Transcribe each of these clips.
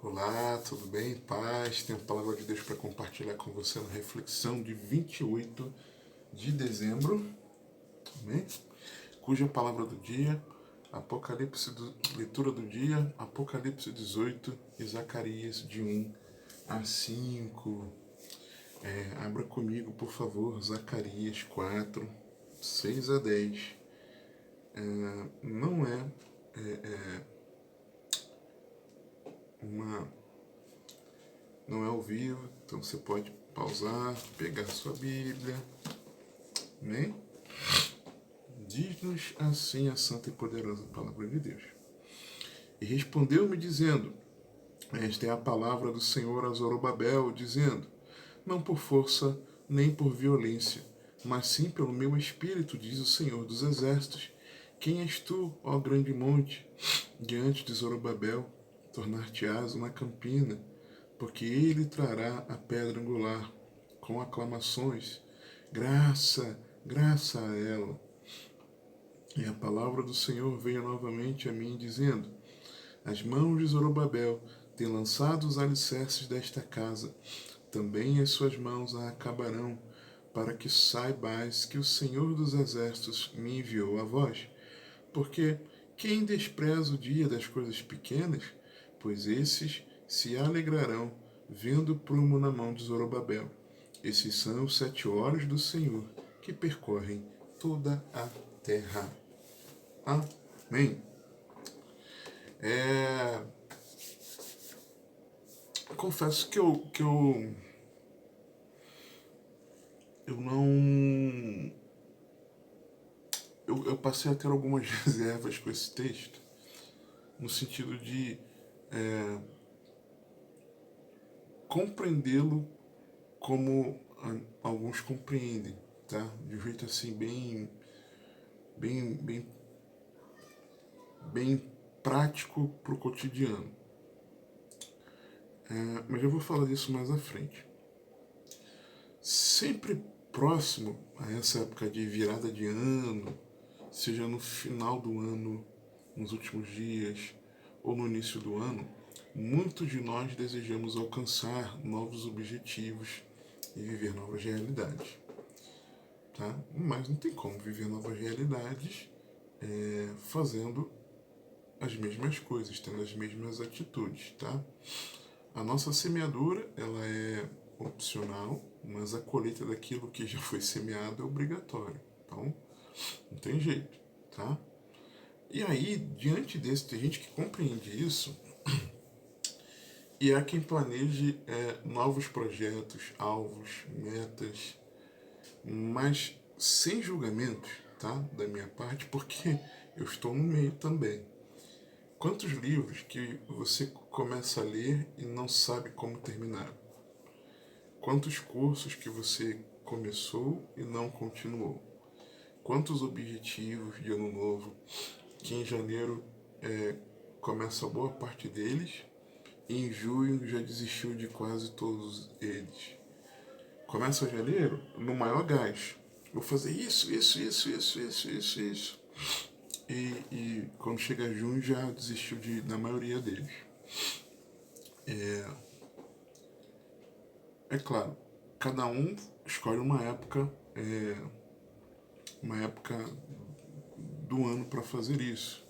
Olá, tudo bem? Paz. Tenho a palavra de Deus para compartilhar com você na reflexão de 28 de dezembro, amém? Cuja palavra do dia, leitura do dia, Apocalipse 18 e Zacarias de 1 a 5. Abra comigo, por favor, Zacarias 4, 6 a 10. Não é não é ao vivo, então você pode pausar, pegar sua Bíblia, amém? Diz-nos assim a santa e poderosa palavra de Deus. E respondeu-me dizendo, esta é a palavra do Senhor a Zorobabel, dizendo, não por força nem por violência, mas sim pelo meu espírito, diz o Senhor dos exércitos. Quem és tu, ó grande monte? Diante de Zorobabel, tornar-te-ás uma campina, porque ele trará a pedra angular com aclamações. Graça, graça a ela. E a palavra do Senhor veio novamente a mim, dizendo, as mãos de Zorobabel têm lançado os alicerces desta casa, também as suas mãos a acabarão, para que saibais que o Senhor dos exércitos me enviou a vós. Porque quem despreza o dia das coisas pequenas, pois esses se alegrarão vendo o prumo na mão de Zorobabel. Esses são os 7 olhos do Senhor que percorrem toda a terra. Amém. Confesso que eu não... Eu passei a ter algumas reservas com esse texto, no sentido de compreendê-lo como alguns compreendem, tá? De um jeito assim bem prático para o cotidiano. Mas eu vou falar disso mais à frente. Sempre próximo a essa época de virada de ano, seja no final do ano, nos últimos dias ou no início do ano, muitos de nós desejamos alcançar novos objetivos e viver novas realidades. Tá? Mas não tem como viver novas realidades fazendo as mesmas coisas, tendo as mesmas atitudes. Tá? A nossa semeadura ela é opcional, mas a colheita daquilo que já foi semeado é obrigatório. Então, não tem jeito. Tá? E aí, diante desse, tem gente que compreende isso e há quem planeje novos projetos, alvos, metas, mas sem julgamentos, tá? Da minha parte, porque eu estou no meio também. Quantos livros que você começa a ler e não sabe como terminar? Quantos cursos que você começou e não continuou? Quantos objetivos de ano novo que em janeiro começa boa parte deles e em junho já desistiu de quase todos eles? Começa janeiro no maior gás. Vou fazer isso. E quando chega junho já desistiu da maioria deles. É claro, cada um escolhe uma época do ano para fazer isso.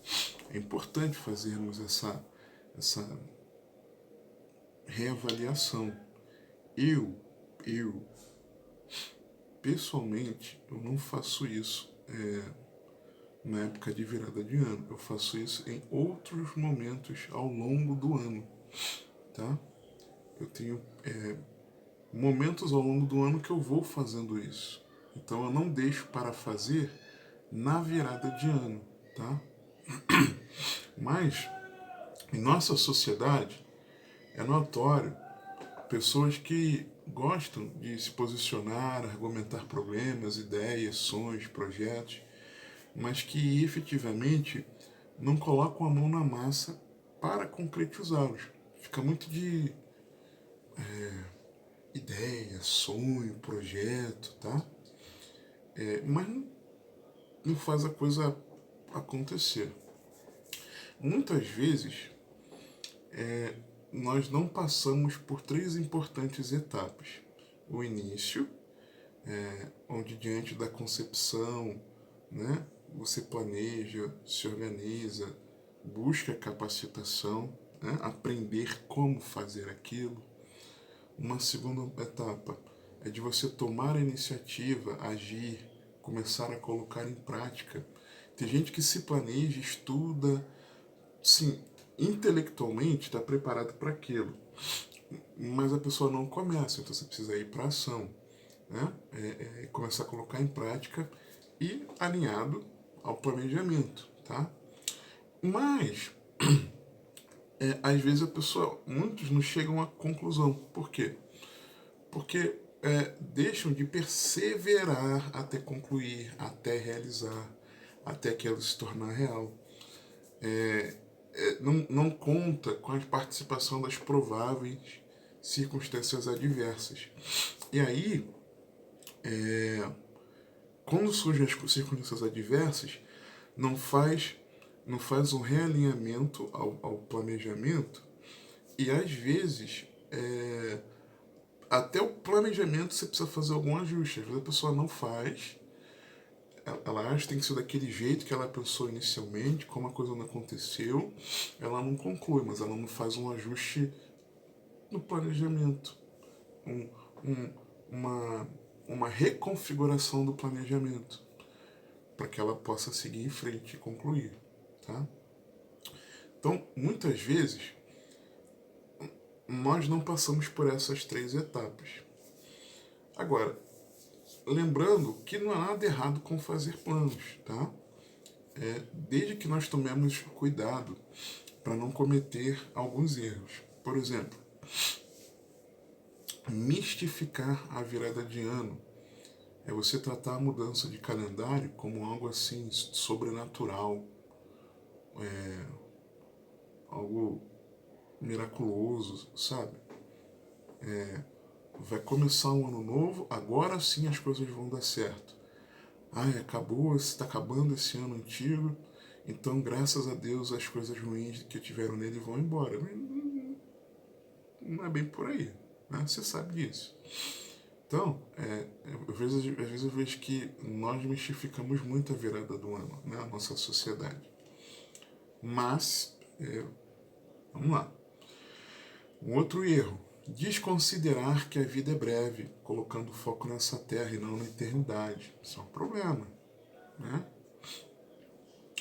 É importante fazermos essa reavaliação. Eu, pessoalmente, eu não faço isso na época de virada de ano. Eu faço isso em outros momentos ao longo do ano, tá? Eu tenho momentos ao longo do ano que eu vou fazendo isso. Então eu não deixo para fazer na virada de ano, tá? Mas em nossa sociedade é notório pessoas que gostam de se posicionar, argumentar problemas, ideias, sonhos, projetos, mas que efetivamente não colocam a mão na massa para concretizá-los. Fica muito de ideia, sonho, projeto, tá? Mas não faz a coisa acontecer. Muitas vezes nós não passamos por três importantes etapas. O início, onde diante da concepção, né, você planeja, se organiza, busca capacitação, né, aprender como fazer aquilo. Uma segunda etapa é de você tomar a iniciativa, agir, começar a colocar em prática. Tem gente que se planeja, estuda, sim, intelectualmente está preparado para aquilo, mas a pessoa não começa, então você precisa ir para a ação, né? Começar a colocar em prática e alinhado ao planejamento, tá? Mas às vezes muitos não chegam à conclusão. Por quê? Porque deixam de perseverar até concluir, até realizar, até aquilo se tornar real. Não conta com a participação das prováveis circunstâncias adversas. E aí, quando surgem as circunstâncias adversas, não faz um realinhamento ao planejamento, e às vezes até o planejamento você precisa fazer algum ajuste. Às vezes a pessoa não faz, ela acha que tem que ser daquele jeito que ela pensou inicialmente, como a coisa não aconteceu, ela não conclui, mas ela não faz um ajuste no planejamento, uma reconfiguração do planejamento, para que ela possa seguir em frente e concluir, tá? Então, muitas vezes, nós não passamos por essas três etapas. Agora, lembrando que não há nada errado com fazer planos, tá? Desde que nós tomemos cuidado para não cometer alguns erros. Por exemplo, mistificar a virada de ano é você tratar a mudança de calendário como algo assim sobrenatural, algo miraculoso, sabe? Vai começar um ano novo, agora sim as coisas vão dar certo. Está acabando esse ano antigo, então graças a Deus as coisas ruins que tiveram nele vão embora. Não é bem por aí, né? Você sabe disso. Então, às vezes eu vejo que nós mistificamos muito a virada do ano, né? A nossa sociedade. Mas, vamos lá. Um outro erro: desconsiderar que a vida é breve, colocando foco nessa terra e não na eternidade. Isso é um problema, né?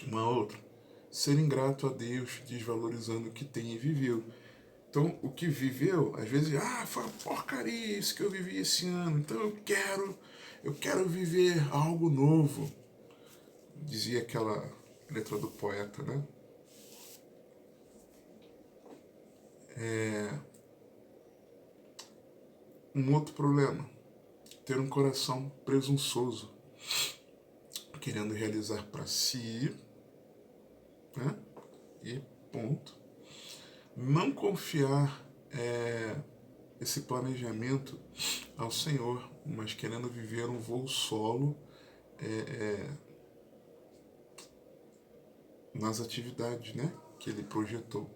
Uma outra: ser ingrato a Deus, desvalorizando o que tem e viveu. Então, o que viveu, às vezes, foi uma porcaria isso que eu vivi esse ano, então eu quero viver algo novo. Dizia aquela letra do poeta, né? Um outro problema: ter um coração presunçoso, querendo realizar para si, né? E ponto. Não confiar esse planejamento ao Senhor, mas querendo viver um voo solo nas atividades, né, que ele projetou.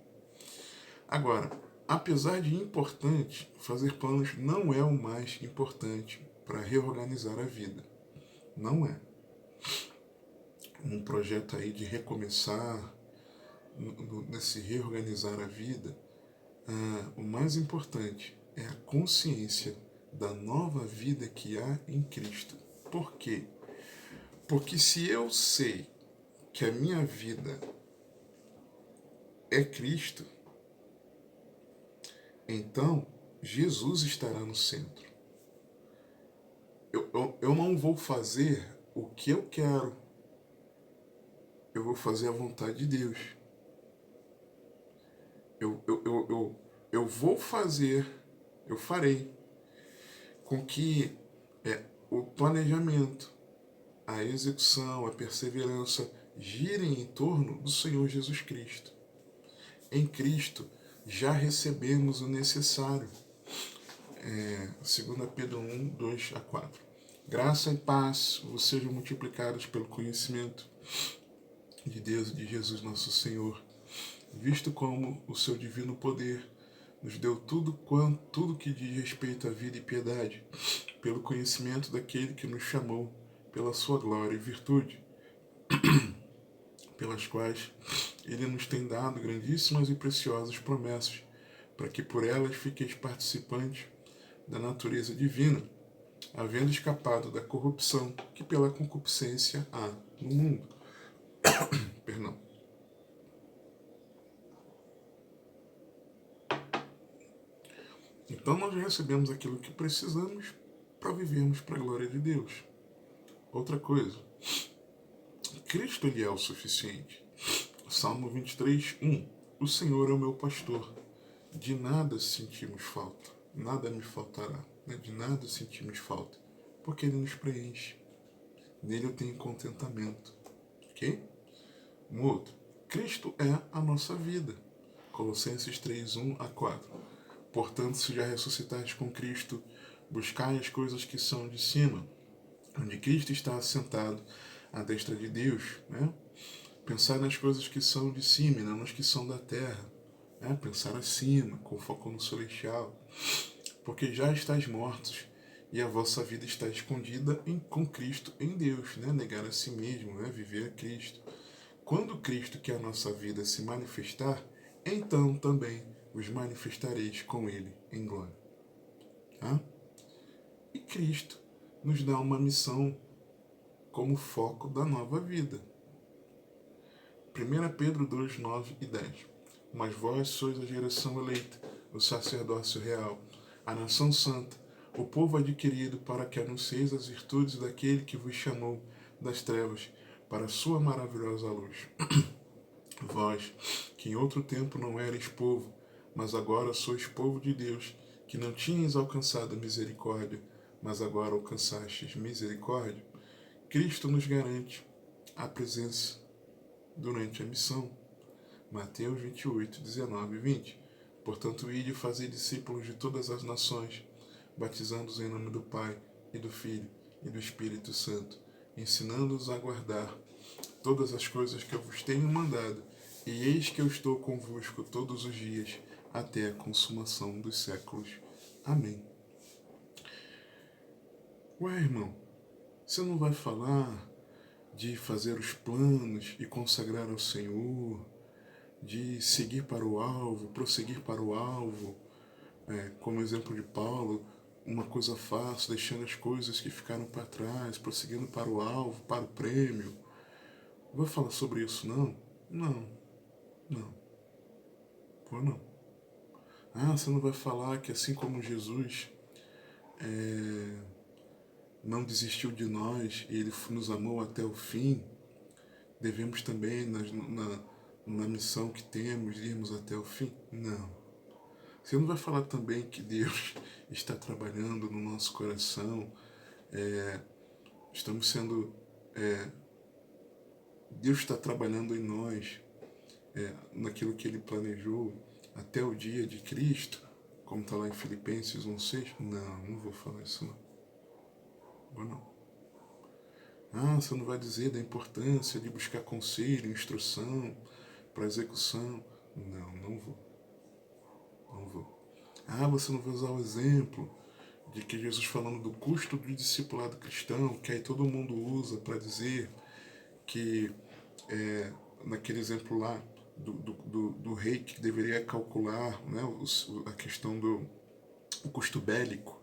Agora, apesar de importante, fazer planos não é o mais importante para reorganizar a vida. Não é. Um projeto aí de recomeçar, nesse reorganizar a vida, o mais importante é a consciência da nova vida que há em Cristo. Por quê? Porque se eu sei que a minha vida é Cristo, então Jesus estará no centro. Eu não vou fazer o que eu quero, eu vou fazer a vontade de Deus. Eu vou fazer, eu farei com que o planejamento, a execução, a perseverança girem em torno do Senhor Jesus Cristo. Em Cristo já recebemos o necessário. 2 Pedro 1, 2 a 4. Graça e paz vos sejam multiplicados pelo conhecimento de Deus e de Jesus nosso Senhor, visto como o seu divino poder nos deu tudo que diz respeito à vida e piedade, pelo conhecimento daquele que nos chamou, pela sua glória e virtude, pelas quais ele nos tem dado grandíssimas e preciosas promessas, para que por elas fiqueis participantes da natureza divina, havendo escapado da corrupção que pela concupiscência há no mundo. Perdão. Então nós recebemos aquilo que precisamos para vivermos para a glória de Deus. Outra coisa, Cristo ele é o suficiente. Salmo 23, 1. O Senhor é o meu pastor, de nada sentimos falta, nada me faltará, de nada sentimos falta, porque ele nos preenche. Nele eu tenho contentamento. Ok? Um outro, Cristo é a nossa vida. Colossenses 3, 1 a 4. Portanto, se já ressuscitaste com Cristo, buscai as coisas que são de cima, onde Cristo está assentado à destra de Deus. Pensar nas coisas que são de cima e não nas que são da terra. Pensar acima, com foco no celestial. Porque já estáis mortos e a vossa vida está escondida com Cristo em Deus. Negar a si mesmo, viver a Cristo. Quando Cristo, que é a nossa vida, se manifestar, então também os manifestareis com Ele em glória. E Cristo nos dá uma missão como foco da nova vida. 1 Pedro 2, 9 e 10. Mas vós sois a geração eleita, o sacerdócio real, a nação santa, o povo adquirido, para que anuncieis as virtudes daquele que vos chamou das trevas para a sua maravilhosa luz. Vós, que em outro tempo não erais povo, mas agora sois povo de Deus, que não tinhas alcançado misericórdia, mas agora alcançastes misericórdia, Cristo nos garante a presença durante a missão. Mateus 28, 19 e 20. Portanto, ide e fazei discípulos de todas as nações, batizando-os em nome do Pai, e do Filho, e do Espírito Santo, ensinando-os a guardar todas as coisas que eu vos tenho mandado, e eis que eu estou convosco todos os dias, até a consumação dos séculos. Amém. Ué, irmão, você não vai falar de fazer os planos e consagrar ao Senhor, de seguir para o alvo, prosseguir para o alvo, como exemplo de Paulo, uma coisa fácil, deixando as coisas que ficaram para trás, prosseguindo para o alvo, para o prêmio. Vou falar sobre isso, não? Não. Vou não. Você não vai falar que assim como Jesus não desistiu de nós e Ele nos amou até o fim, devemos também, na missão que temos, irmos até o fim? Não. Você não vai falar também que Deus está trabalhando no nosso coração, estamos sendo... Deus está trabalhando em nós, naquilo que Ele planejou até o dia de Cristo, como está lá em Filipenses 1,6? Não vou falar isso não. Vou não. Você não vai dizer da importância de buscar conselho, instrução para execução? Não vou. Você não vai usar o exemplo de que Jesus falando do custo do discipulado cristão, que aí todo mundo usa para dizer que naquele exemplo lá do rei que deveria calcular, a questão do custo bélico,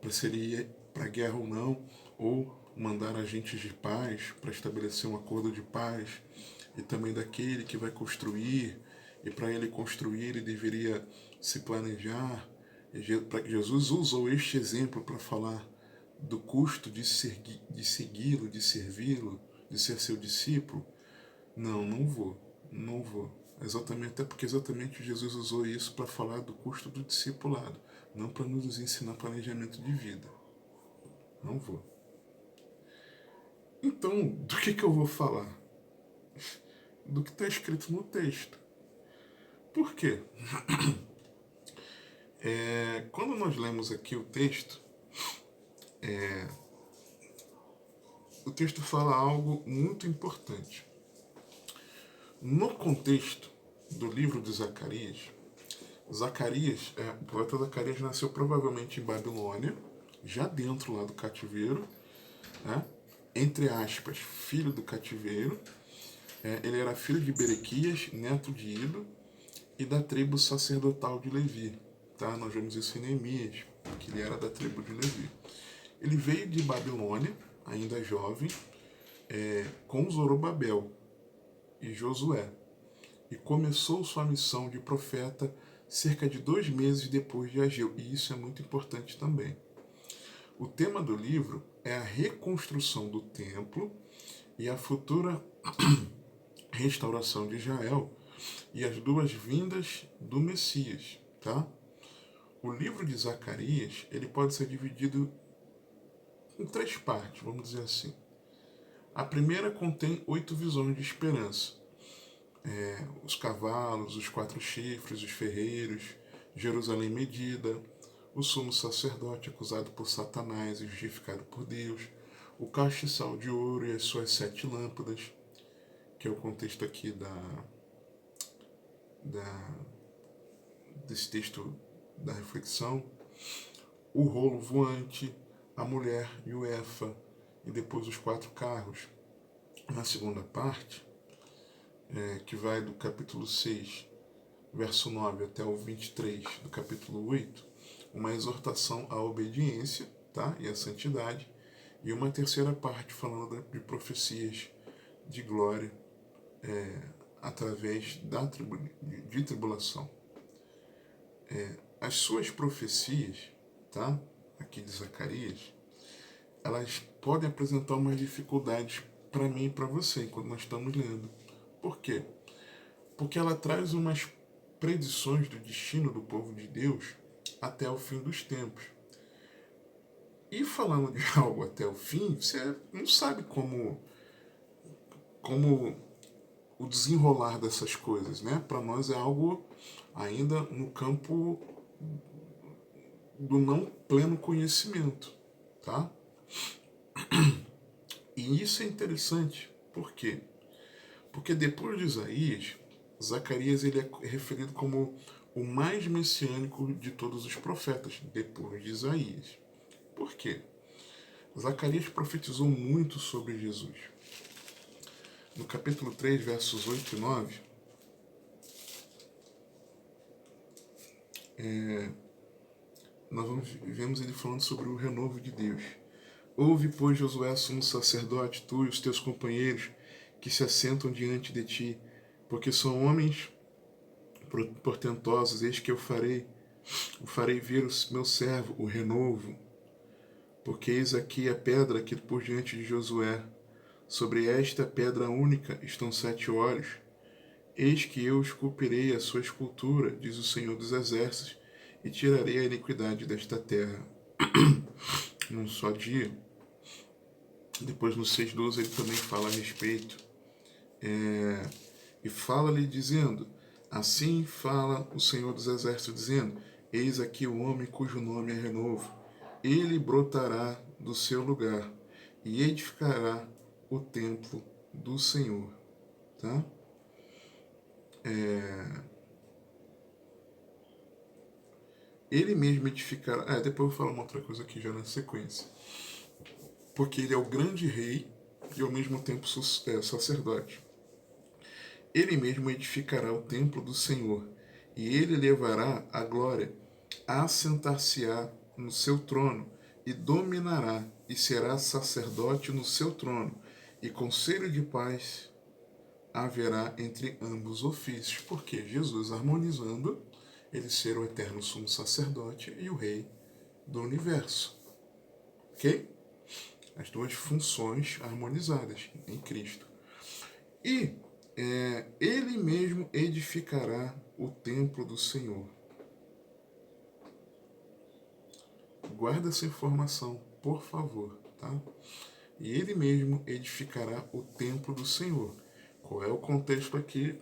para seria para guerra ou não, ou mandar agentes de paz para estabelecer um acordo de paz, e também daquele que vai construir, e para ele construir ele deveria se planejar. Jesus usou este exemplo para falar do custo de segui-lo, de servi-lo, de ser seu discípulo. Não vou. Até porque Jesus usou isso para falar do custo do discipulado, não para nos ensinar planejamento de vida. Não vou. Então, do que eu vou falar? Do que está escrito no texto. Por quê? Quando nós lemos aqui o texto fala algo muito importante. No contexto do livro de Zacarias, Zacarias, o poeta Zacarias nasceu provavelmente em Babilônia, já dentro lá do cativeiro, né? Entre aspas, filho do cativeiro. Ele era filho de Berequias, neto de Ido, e da tribo sacerdotal de Levi. Tá? Nós vemos isso em Neemias, que ele era da tribo de Levi. Ele veio de Babilônia, ainda jovem, com Zorobabel e Josué, e começou sua missão de profeta cerca de 2 meses depois de Ageu, e isso é muito importante também. O tema do livro é a reconstrução do templo e a futura restauração de Israel e as duas vindas do Messias, tá? O livro de Zacarias, ele pode ser dividido em 3 partes, vamos dizer assim. A primeira contém 8 visões de esperança. Os cavalos, os 4 chifres, os ferreiros, Jerusalém medida, o sumo sacerdote acusado por Satanás e justificado por Deus, o castiçal de ouro e as suas 7 lâmpadas, que é o contexto aqui desse texto da reflexão, o rolo voante, a mulher e o Efa, e depois os 4 carros. Na segunda parte, que vai do capítulo 6, verso 9 até o 23 do capítulo 8, uma exortação à obediência, tá? E à santidade, e uma terceira parte falando de profecias de glória através de tribulação. As suas profecias, tá? Aqui de Zacarias, elas podem apresentar umas dificuldades para mim e para você enquanto nós estamos lendo. Por quê? Porque ela traz umas predições do destino do povo de Deus até o fim dos tempos. E falando de algo até o fim, você não sabe como o desenrolar dessas coisas, né? Para nós é algo ainda no campo do não pleno conhecimento, tá? E isso é interessante, por quê? Porque depois de Isaías, Zacarias ele é referido como o mais messiânico de todos os profetas, depois de Isaías. Por quê? Zacarias profetizou muito sobre Jesus. No capítulo 3, versos 8 e 9, nós vemos ele falando sobre o renovo de Deus. Ouve, pois, Josué, sumo sacerdote, tu e os teus companheiros que se assentam diante de ti, porque são homens portentosos, eis que eu farei vir o meu servo, o renovo. Porque eis aqui a pedra que por diante de Josué, sobre esta pedra única estão 7 olhos. Eis que eu esculpirei a sua escultura, diz o Senhor dos Exércitos, e tirarei a iniquidade desta terra. Num só dia. Depois no 6:12 ele também fala a respeito. E fala-lhe dizendo, assim fala o Senhor dos Exércitos, dizendo, eis aqui o homem cujo nome é renovo. Ele brotará do seu lugar e edificará o templo do Senhor. Tá? Ele mesmo edificará... depois eu vou falar uma outra coisa aqui já na sequência. Porque ele é o grande rei e ao mesmo tempo sacerdote. Ele mesmo edificará o templo do Senhor, e ele levará a glória, assentar-se-á no seu trono, e dominará, e será sacerdote no seu trono, e conselho de paz haverá entre ambos ofícios. Porque Jesus harmonizando, ele ser o eterno sumo sacerdote e o rei do universo. Ok? As duas funções harmonizadas em Cristo. E ele mesmo edificará o templo do Senhor. Guarda essa informação, por favor, tá? E ele mesmo edificará o templo do Senhor. Qual é o contexto aqui?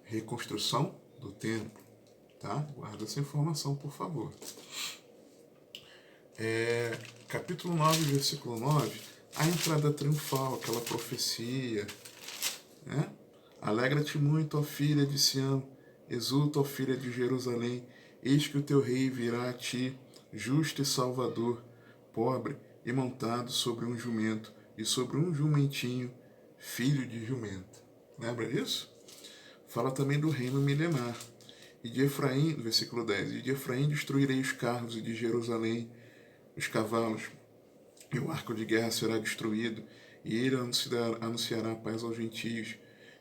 Reconstrução do templo, tá? Guarda essa informação, por favor. Capítulo 9, versículo 9, a entrada triunfal, aquela profecia, né? Alegra-te muito, ó filha de Sião, exulta, ó filha de Jerusalém, Eis que o teu rei virá a ti, justo e salvador, pobre e montado sobre um jumento, e sobre um jumentinho, filho de jumento. Lembra disso? Fala também do reino milenar. E de Efraim, versículo 10, e de Efraim destruirei os carros, e de Jerusalém os cavalos, e o arco de guerra será destruído, e ele anunciará paz aos gentios,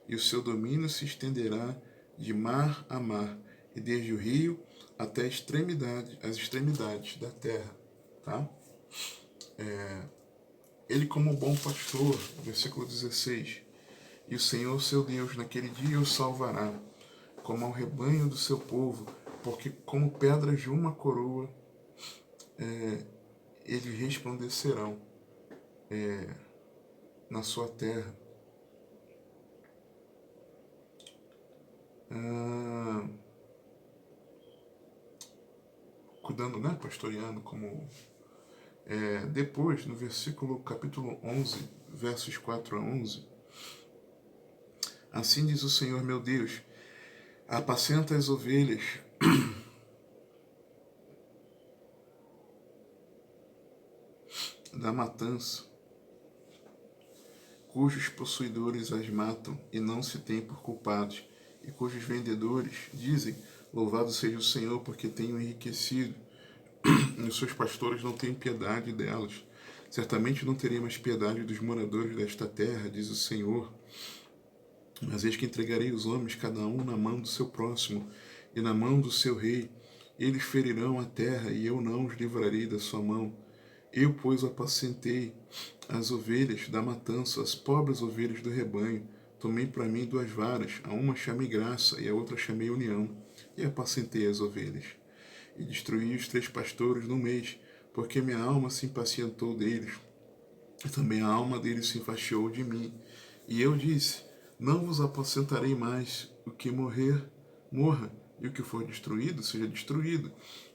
e o seu domínio se estenderá de mar a mar, e desde o rio até as extremidades da terra. Tá? Ele como bom pastor, versículo 16, e o Senhor seu Deus naquele dia o salvará, como ao rebanho do seu povo, porque como pedras de uma coroa eles resplandecerão na sua terra. Cuidando, né, pastoreando como... depois, no versículo capítulo 11, versos 4 a 11, assim diz o Senhor meu Deus, apacenta as ovelhas da matança, cujos possuidores as matam e não se têm por culpados, e cujos vendedores dizem, louvado seja o Senhor, porque tenho enriquecido, e os seus pastores não têm piedade delas. Certamente não terei mais piedade dos moradores desta terra, diz o Senhor. Mas eis que entregarei os homens, cada um na mão do seu próximo, e na mão do seu rei. Eles ferirão a terra, e eu não os livrarei da sua mão. Eu, pois, apacentei as ovelhas da matança, as pobres ovelhas do rebanho. Tomei para mim 2 varas, a uma chamei graça, e a outra chamei união, e apacentei as ovelhas. E destruí os 3 pastores no mês, porque minha alma se impacientou deles, e também a alma deles se enfastiou de mim. E eu disse, não vos apacentarei mais, o que morrer, morra, e o que for destruído, seja destruído.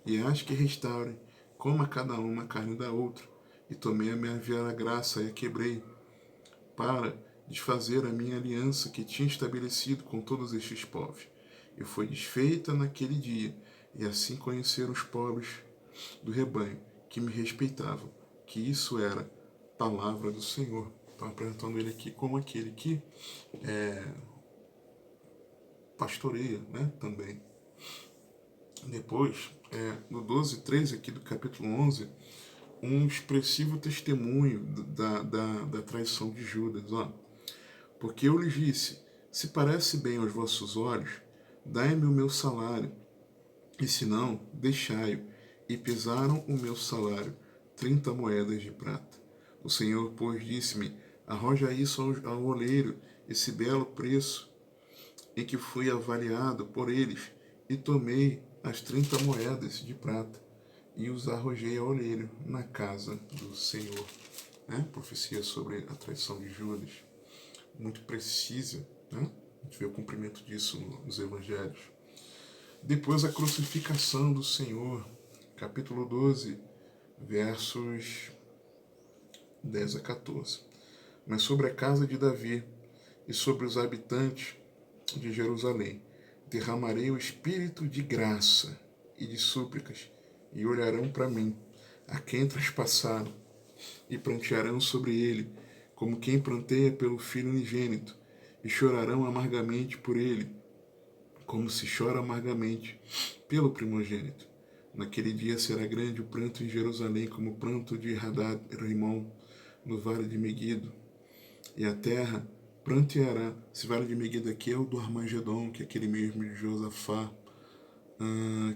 E as que restaurem, coma cada uma a carne da outra. E tomei a minha vera graça e a quebrei, para desfazer a minha aliança que tinha estabelecido com todos estes povos. E foi desfeita naquele dia, e assim conheceram os pobres do rebanho, que me respeitavam, que isso era palavra do Senhor. Então, apresentando ele aqui como aquele que pastoreia, né, também. Depois, no 12, 13 aqui do capítulo 11, um expressivo testemunho da traição de Judas. Ó. Porque eu lhes disse, se parece bem aos vossos olhos, dai-me o meu salário, e se não, deixai-o. E pesaram o meu salário, 30 moedas de prata. O Senhor, pois, disse-me, arroja isso ao oleiro, esse belo preço em que fui avaliado por eles, e tomei as 30 moedas de prata, e os arrojei ao oleiro na casa do Senhor. Profecia sobre a traição de Judas, muito precisa, né? A gente vê o cumprimento disso nos evangelhos. Depois a crucificação do Senhor, capítulo 12, versos 10 a 14. Mas sobre a casa de Davi e sobre os habitantes de Jerusalém derramarei o espírito de graça e de súplicas, e olharão para mim, a quem traspassaram, e prantearão sobre ele, como quem pranteia pelo filho unigênito, e chorarão amargamente por ele, como se chora amargamente pelo primogênito. Naquele dia será grande o pranto em Jerusalém, como o pranto de Hadad-Rimon, no vale de Megido. E a terra pranteará. Esse vale de Megido aqui é o do Armagedon, que é aquele mesmo de Josafá,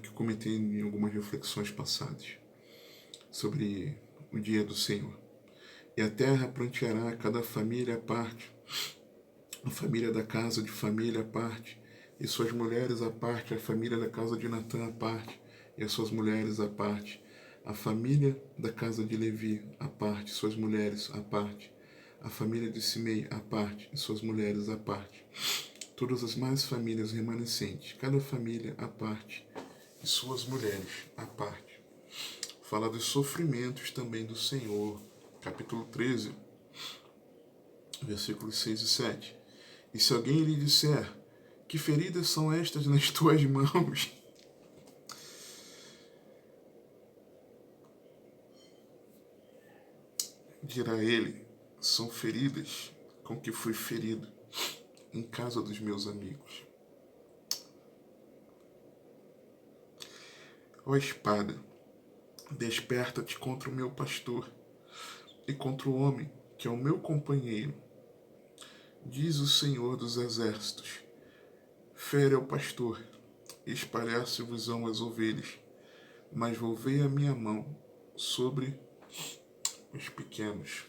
que eu comentei em algumas reflexões passadas, sobre o dia do Senhor. E a terra pranteará cada família à parte, a família da casa de família à parte, e suas mulheres à parte, a família da casa de Natã à parte, e as suas mulheres à parte, a família da casa de Levi à parte, suas mulheres à parte, a família de Simei à parte, e suas mulheres à parte, todas as mais famílias remanescentes, cada família à parte, e suas mulheres à parte. Fala dos sofrimentos também do Senhor, capítulo 13, versículos 6 e 7. E se alguém lhe disser, que feridas são estas nas tuas mãos? dirá ele, são feridas com que fui ferido em casa dos meus amigos. Ó espada, desperta-te contra o meu pastor e contra o homem que é o meu companheiro. Diz o Senhor dos Exércitos, fere ao pastor, espalhasse-vos-ão as ovelhas, mas volvei a minha mão sobre os pequenos.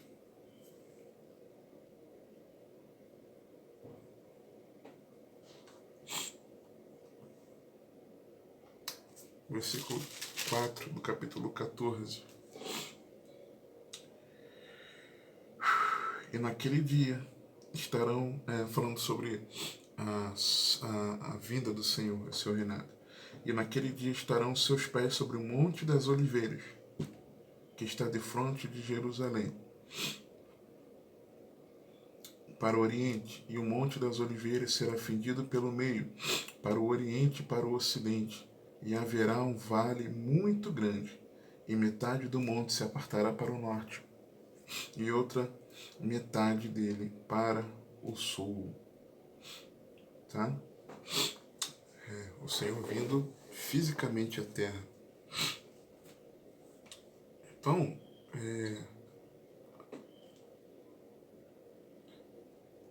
Versículo 4 do capítulo 14. E naquele dia estarão, falando sobre a vinda do Senhor, seu reinado. E naquele dia estarão seus pés sobre o Monte das Oliveiras, que está defronte de Jerusalém, para o oriente, e o Monte das Oliveiras será fendido pelo meio, para o oriente e para o ocidente, e haverá um vale muito grande, e metade do monte se apartará para o norte, e outra metade dele para o sul. Tá? O Senhor vindo fisicamente à terra. Então,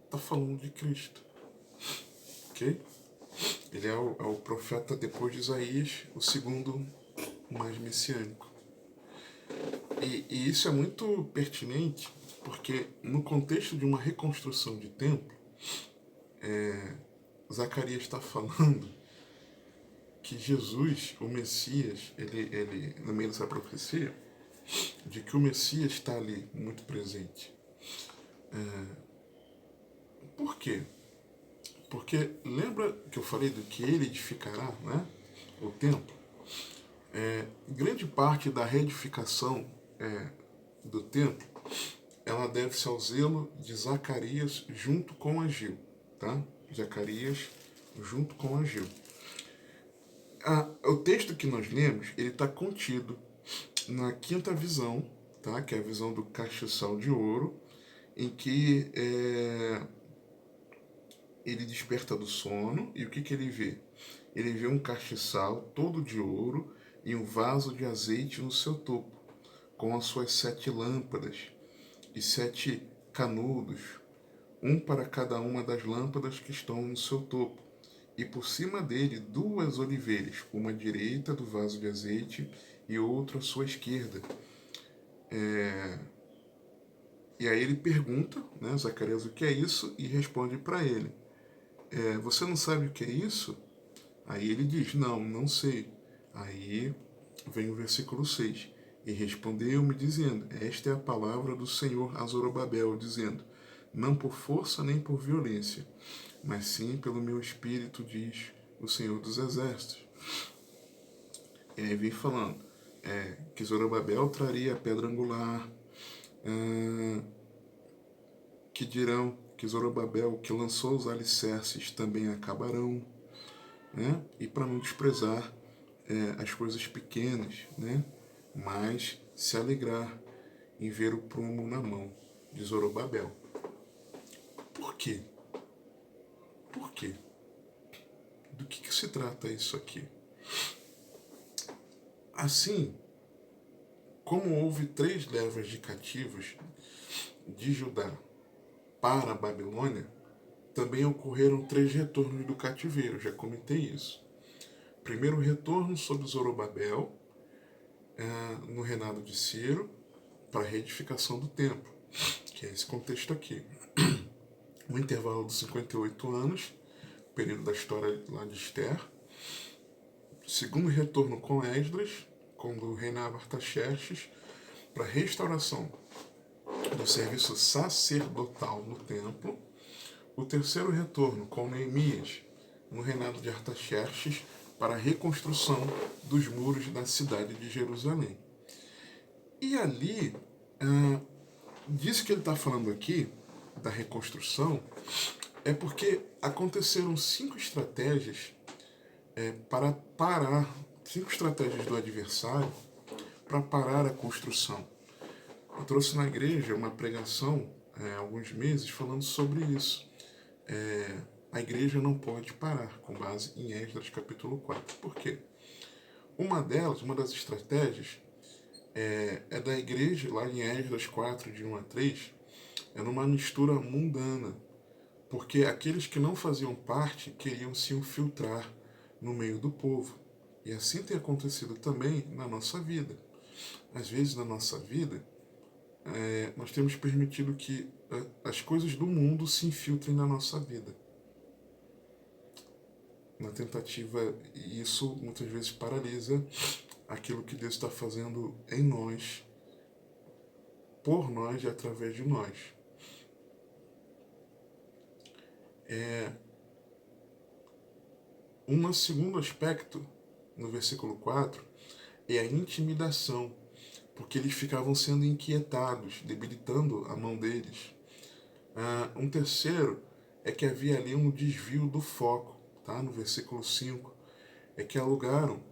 está falando de Cristo, ok? Ele é o profeta depois de Isaías, o segundo mais messiânico. E isso é muito pertinente, porque no contexto de uma reconstrução de templo, Zacarias está falando que Jesus, o Messias, ele no meio dessa profecia, de que o Messias está ali muito presente. Por quê? Porque lembra que eu falei do que ele edificará, né? O templo? Grande parte da reedificação do templo, ela deve-se ao zelo de Zacarias junto com Ageu, tá? Zacarias junto com Ageu. O texto que nós lemos, ele está contido na quinta visão, tá? Que é a visão do castiçal de ouro, em que ele desperta do sono, e o que ele vê? Ele vê um castiçal todo de ouro e um vaso de azeite no seu topo, com as suas 7 lâmpadas e 7 canudos, um para cada uma das lâmpadas que estão no seu topo, e por cima dele 2 oliveiras, uma à direita do vaso de azeite e outra à sua esquerda. E aí ele pergunta, né, Zacarias, o que é isso? E responde para ele, você não sabe o que é isso? Aí ele diz, não sei. Aí vem o versículo 6. E respondeu-me dizendo, esta é a palavra do Senhor a Zorobabel, dizendo, não por força nem por violência, mas sim pelo meu espírito, diz o Senhor dos Exércitos. E aí vem falando que Zorobabel traria a pedra angular, que dirão que Zorobabel, que lançou os alicerces, também acabarão, né? E para não desprezar as coisas pequenas, né? Mas se alegrar em ver o prumo na mão de Zorobabel. Por quê? Por quê? Do que se trata isso aqui? Assim, como houve 3 levas de cativos de Judá para a Babilônia, também ocorreram 3 retornos do cativeiro, já comentei isso. Primeiro retorno sob Zorobabel, no reinado de Ciro, para a reedificação do templo, que é esse contexto aqui. Um intervalo de 58 anos, período da história lá de Esther. Segundo retorno com Esdras, quando reinava Artaxerxes, para a restauração do serviço sacerdotal no templo. O terceiro retorno com Neemias, no reinado de Artaxerxes, para a reconstrução dos muros da cidade de Jerusalém. E ali, disso que ele está falando aqui, da reconstrução, é porque aconteceram 5 estratégias para parar, 5 estratégias do adversário para parar a construção. Eu trouxe na igreja uma pregação há alguns meses falando sobre isso. A igreja não pode parar, com base em Esdras capítulo 4. Por quê? Uma das estratégias é da igreja, lá em Esdras 4, de 1 a 3, é numa mistura mundana, porque aqueles que não faziam parte queriam se infiltrar no meio do povo. E assim tem acontecido também na nossa vida. Às vezes na nossa vida, nós temos permitido que as coisas do mundo se infiltrem na nossa vida. Na tentativa, e isso muitas vezes paralisa aquilo que Deus está fazendo em nós, por nós e através de nós. Um segundo aspecto, no versículo 4, é a intimidação, porque eles ficavam sendo inquietados, debilitando a mão deles. Um terceiro é que havia ali um desvio do foco, tá? No versículo 5, é que alugaram,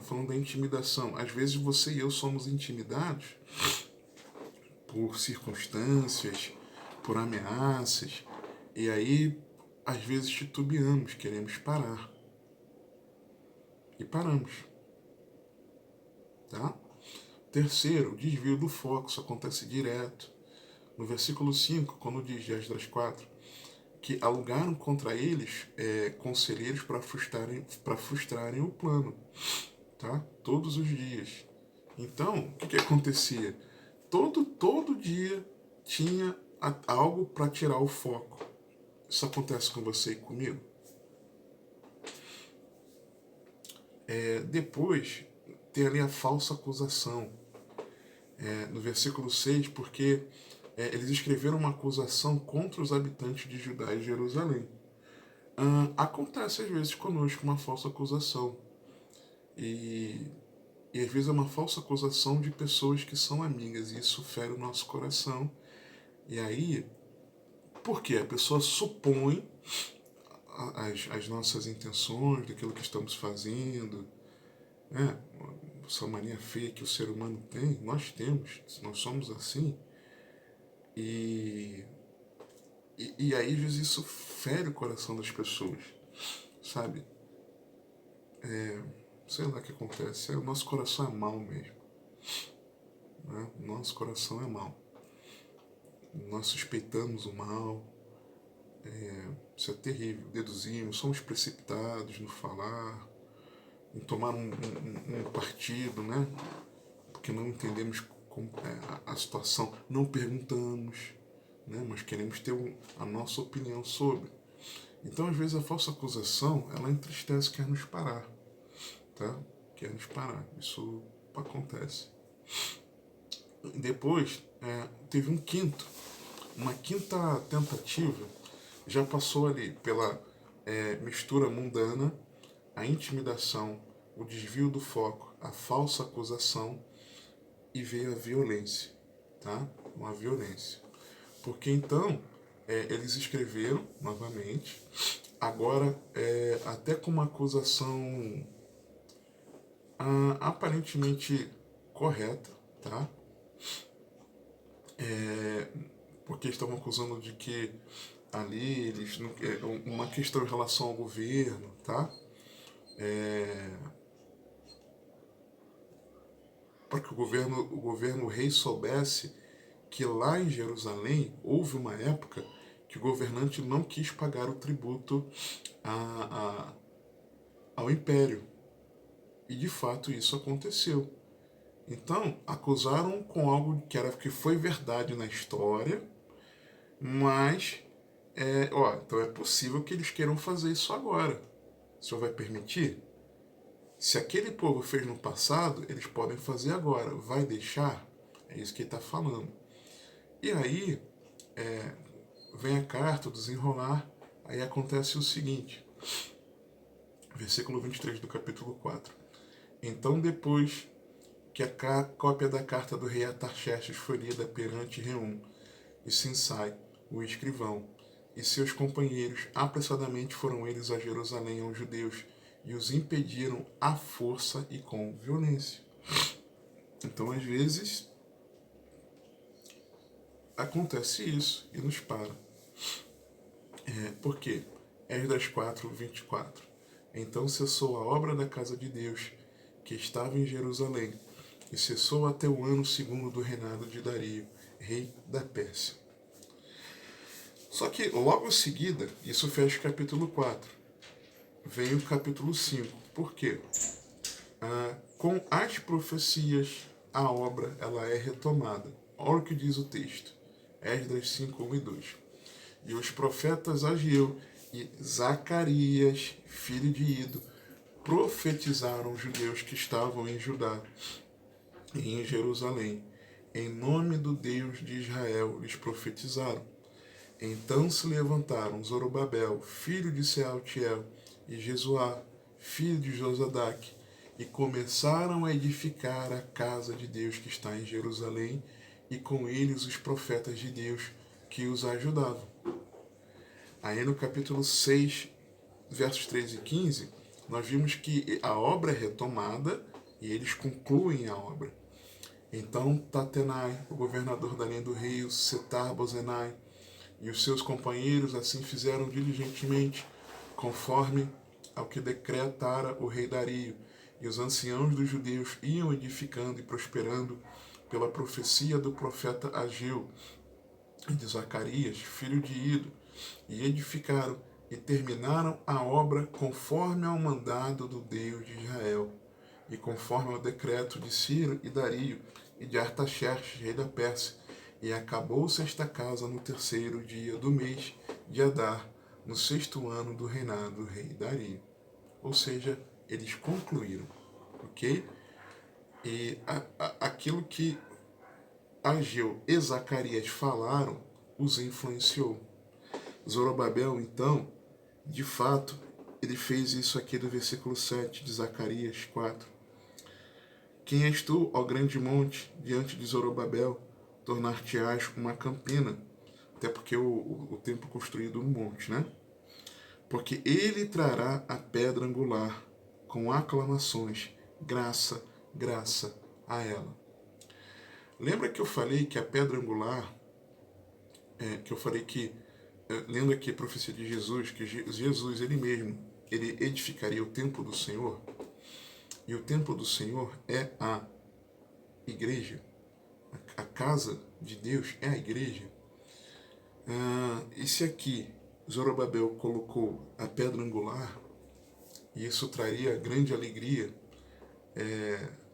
falando da intimidação, às vezes você e eu somos intimidados por circunstâncias, por ameaças, e aí às vezes titubeamos, queremos parar. E paramos. Tá? Terceiro, o desvio do foco, isso acontece direto. No versículo 5, quando diz de Esdras 4, que alugaram contra eles conselheiros para frustrarem o plano, tá? Todos os dias. Então, o que acontecia? Todo dia tinha algo para tirar o foco. Isso acontece com você e comigo? Depois, tem ali a falsa acusação. No versículo 6, porque eles escreveram uma acusação contra os habitantes de Judá e Jerusalém. Acontece às vezes conosco uma falsa acusação. E às vezes é uma falsa acusação de pessoas que são amigas, e isso fere o nosso coração. E aí, por quê? A pessoa supõe as nossas intenções, daquilo que estamos fazendo, essa mania feia que o ser humano tem, nós temos, nós somos assim. E aí, às vezes, isso fere o coração das pessoas, sabe? Sei lá o que acontece, o nosso coração é mau mesmo. Né? O nosso coração é mau. Nós suspeitamos o mal, isso é terrível, deduzimos, somos precipitados no falar, em tomar um partido, né? Porque não entendemos a situação, não perguntamos, né? Mas queremos ter a nossa opinião sobre. Então, às vezes, a falsa acusação, ela entristece, quer nos parar, tá? Quer nos parar, isso acontece. Depois, teve uma quinta tentativa, já passou ali pela mistura mundana, a intimidação, o desvio do foco, a falsa acusação, e veio a violência, tá? Uma violência. Porque então, eles escreveram novamente, agora até com uma acusação aparentemente correta, tá? Porque estavam acusando de que ali eles uma questão em relação ao governo, tá? Para que o governo, o rei soubesse que lá em Jerusalém houve uma época que o governante não quis pagar o tributo ao império. E de fato isso aconteceu. Então, acusaram com algo que foi verdade na história, mas então é possível que eles queiram fazer isso agora. O senhor vai permitir? Se aquele povo fez no passado, eles podem fazer agora. Vai deixar? É isso que ele está falando. E aí, vem a carta, o desenrolar, aí acontece o seguinte, versículo 23 do capítulo 4. Então, depois que a cópia da carta do rei Atarxerxes foi lida perante Reum e Sinsai, o escrivão, e seus companheiros, apressadamente foram eles a Jerusalém aos judeus e os impediram à força e com violência. Então, às vezes, acontece isso e nos para. Por quê? Esdras 4, 24. Então cessou a obra da casa de Deus, que estava em Jerusalém, e cessou até o ano segundo do reinado de Dario, rei da Pérsia. Só que logo em seguida, isso fecha o capítulo 4, vem o capítulo 5. Por quê? Com as profecias, a obra ela é retomada. Olha o que diz o texto. Esdras 5, 1 e 2. E os profetas Agiel e Zacarias, filho de Ido, profetizaram os judeus que estavam em Judá e em Jerusalém. Em nome do Deus de Israel lhes profetizaram. Então se levantaram Zorobabel, filho de Sealtiel, e Jesuá, filho de Josadaque, e começaram a edificar a casa de Deus que está em Jerusalém, e com eles os profetas de Deus que os ajudavam. Aí no capítulo 6, versos 13 e 15, nós vimos que a obra é retomada e eles concluem a obra. Então Tatenai, o governador da linha do rio, Setar-Bozenai, e os seus companheiros assim fizeram diligentemente, conforme ao que decretara o rei Dario, e os anciãos dos judeus iam edificando e prosperando pela profecia do profeta Ageu e de Zacarias, filho de Ido, e edificaram e terminaram a obra conforme ao mandado do Deus de Israel, e conforme ao decreto de Ciro e Dario e de Artaxerxes, rei da Pérsia, e acabou-se esta casa no terceiro dia do mês de Adar, no sexto ano do reinado do rei Dario. Ou seja, eles concluíram, ok? E aquilo que Ageu e Zacarias falaram os influenciou. Zorobabel, então, de fato, ele fez isso aqui do versículo 7 de Zacarias 4. Quem és tu, ó grande monte, diante de Zorobabel? Tornar-te-ás uma campina, até porque o templo construído no monte, né? Porque ele trará a pedra angular com aclamações, graça, graça a ela. Lembra que eu falei que a pedra angular, lendo aqui a profecia de Jesus, que Jesus, ele mesmo, ele edificaria o templo do Senhor, e o templo do Senhor é a igreja, a casa de Deus é a igreja. E se aqui Zorobabel colocou a pedra angular, e isso traria grande alegria,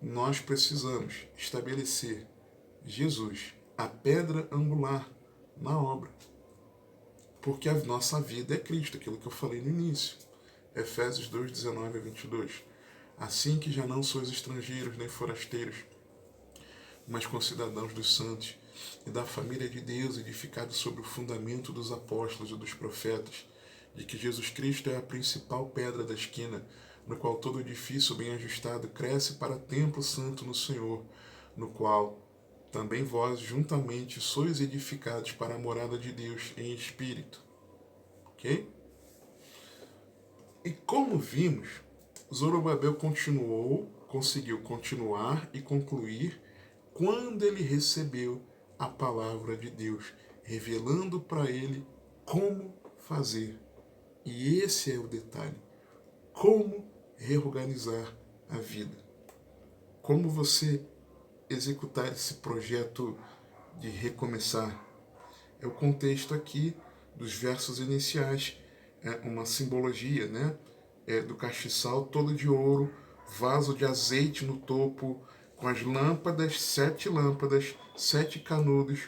nós precisamos estabelecer Jesus, a pedra angular, na obra. Porque a nossa vida é Cristo, aquilo que eu falei no início. Efésios 2, 19 a 22. Assim que já não sois estrangeiros nem forasteiros, mas concidadãos dos santos e da família de Deus, edificados sobre o fundamento dos apóstolos e dos profetas, de que Jesus Cristo é a principal pedra da esquina, no qual todo edifício bem ajustado cresce para templo santo no Senhor, no qual também vós juntamente sois edificados para a morada de Deus em espírito. Ok? E como vimos, Zorobabel conseguiu continuar e concluir quando ele recebeu a palavra de Deus, revelando para ele como fazer. E esse é o detalhe. Como reorganizar a vida. Como você executar esse projeto de recomeçar. É o contexto aqui dos versos iniciais, uma simbologia, né? Do castiçal todo de ouro, vaso de azeite no topo, com as lâmpadas, 7 canudos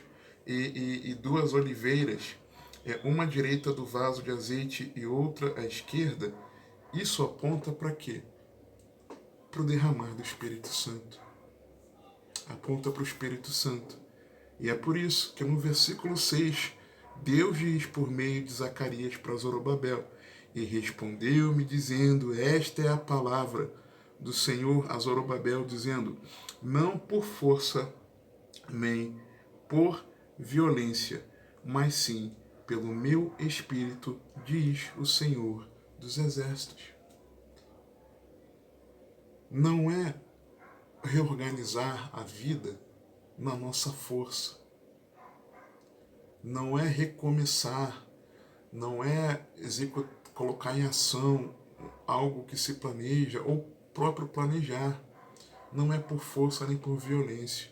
e 2 oliveiras, uma à direita do vaso de azeite e outra à esquerda. Isso aponta para quê? Para o derramar do Espírito Santo. Aponta para o Espírito Santo. E é por isso que no versículo 6, Deus diz por meio de Zacarias para Zorobabel: e respondeu-me dizendo, esta é a palavra do Senhor a Zorobabel, dizendo, não por força, nem por violência, mas sim pelo meu Espírito, diz o Senhor dos Exércitos. Não é reorganizar a vida na nossa força. não é recomeçar, não é colocar em ação algo que se planeja ou próprio planejar. Não é por força nem por violência.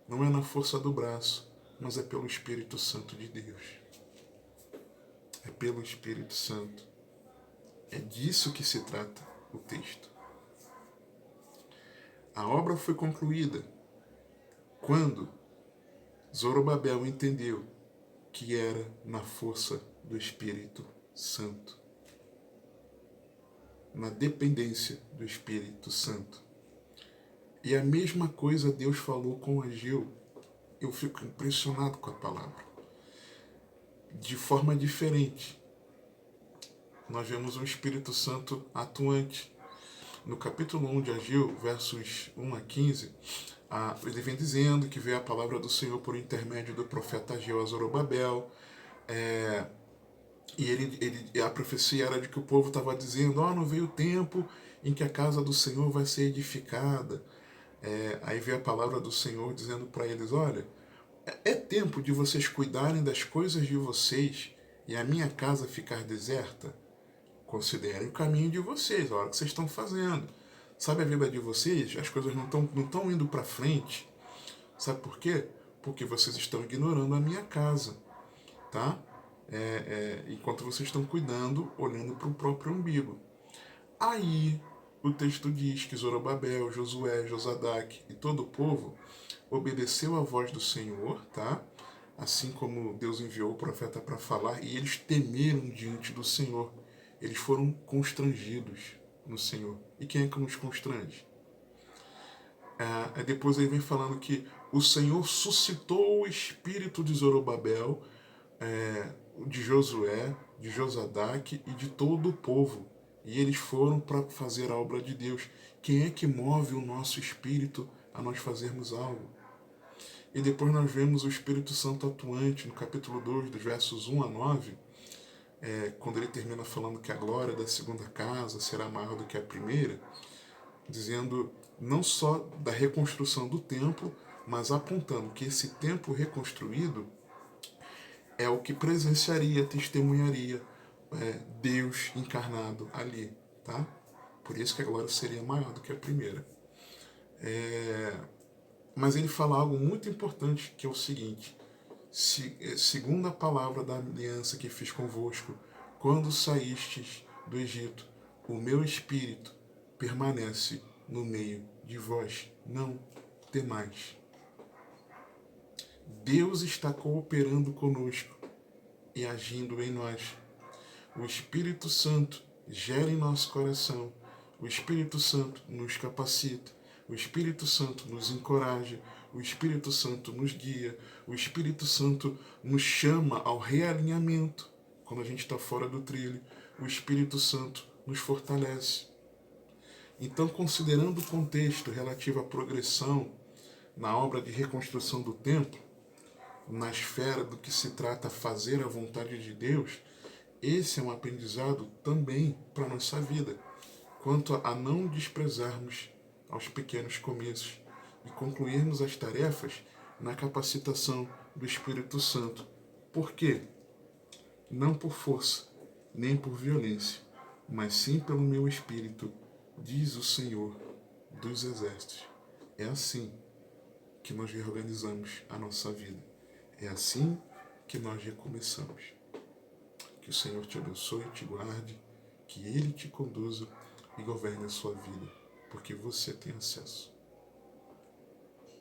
Não é na força do braço, mas é pelo Espírito Santo de Deus. É pelo Espírito Santo. É disso que se trata o texto. A obra foi concluída quando Zorobabel entendeu que era na força do Espírito Santo, na dependência do Espírito Santo. E a mesma coisa Deus falou com Ageu. Eu fico impressionado com a palavra. De forma diferente, nós vemos um Espírito Santo atuante. No capítulo 1 de Ageu, versos 1 a 15, ele vem dizendo que veio a palavra do Senhor por intermédio do profeta Ageu a Zorobabel, e a profecia era de que o povo estava dizendo, não veio o tempo em que a casa do Senhor vai ser edificada. Aí veio a palavra do Senhor dizendo para eles, olha, é tempo de vocês cuidarem das coisas de vocês e a minha casa ficar deserta? Considerem o caminho de vocês, a hora que vocês estão fazendo. Sabe a vida de vocês? As coisas não estão indo para frente. Sabe por quê? Porque vocês estão ignorando a minha casa, tá? Enquanto vocês estão cuidando, olhando para o próprio umbigo. Aí o texto diz que Zorobabel, Josué, Josadaque e todo o povo obedeceu a voz do Senhor, tá? Assim como Deus enviou o profeta para falar, e eles temeram diante do Senhor. Eles foram constrangidos no Senhor. E quem é que nos constrange? Depois ele vem falando que o Senhor suscitou o espírito de Zorobabel, de Josué, de Josadaque e de todo o povo. E eles foram para fazer a obra de Deus. Quem é que move o nosso espírito a nós fazermos algo? E depois nós vemos o Espírito Santo atuante no capítulo 2, dos versos 1 a 9, quando ele termina falando que a glória da segunda casa será maior do que a primeira, dizendo não só da reconstrução do templo, mas apontando que esse templo reconstruído é o que presenciaria, testemunharia Deus encarnado ali, tá? Por isso que a glória seria maior do que a primeira. Mas ele fala algo muito importante, que é o seguinte: segundo a palavra da aliança que fiz convosco, quando saístes do Egito, o meu espírito permanece no meio de vós. Não temais. Deus está cooperando conosco e agindo em nós. O Espírito Santo gera em nosso coração. O Espírito Santo nos capacita. O Espírito Santo nos encoraja. O Espírito Santo nos guia. O Espírito Santo nos chama ao realinhamento quando a gente está fora do trilho. O Espírito Santo nos fortalece. Então, considerando o contexto relativo à progressão na obra de reconstrução do templo, na esfera do que se trata fazer a vontade de Deus, esse é um aprendizado também para a nossa vida, quanto a não desprezarmos aos pequenos começos e concluirmos as tarefas na capacitação do Espírito Santo. Por quê? Não por força, nem por violência, mas sim pelo meu Espírito, diz o Senhor dos Exércitos. É assim que nós reorganizamos a nossa vida. É assim que nós recomeçamos. Que o Senhor te abençoe, te guarde, que Ele te conduza e governe a sua vida, porque você tem acesso.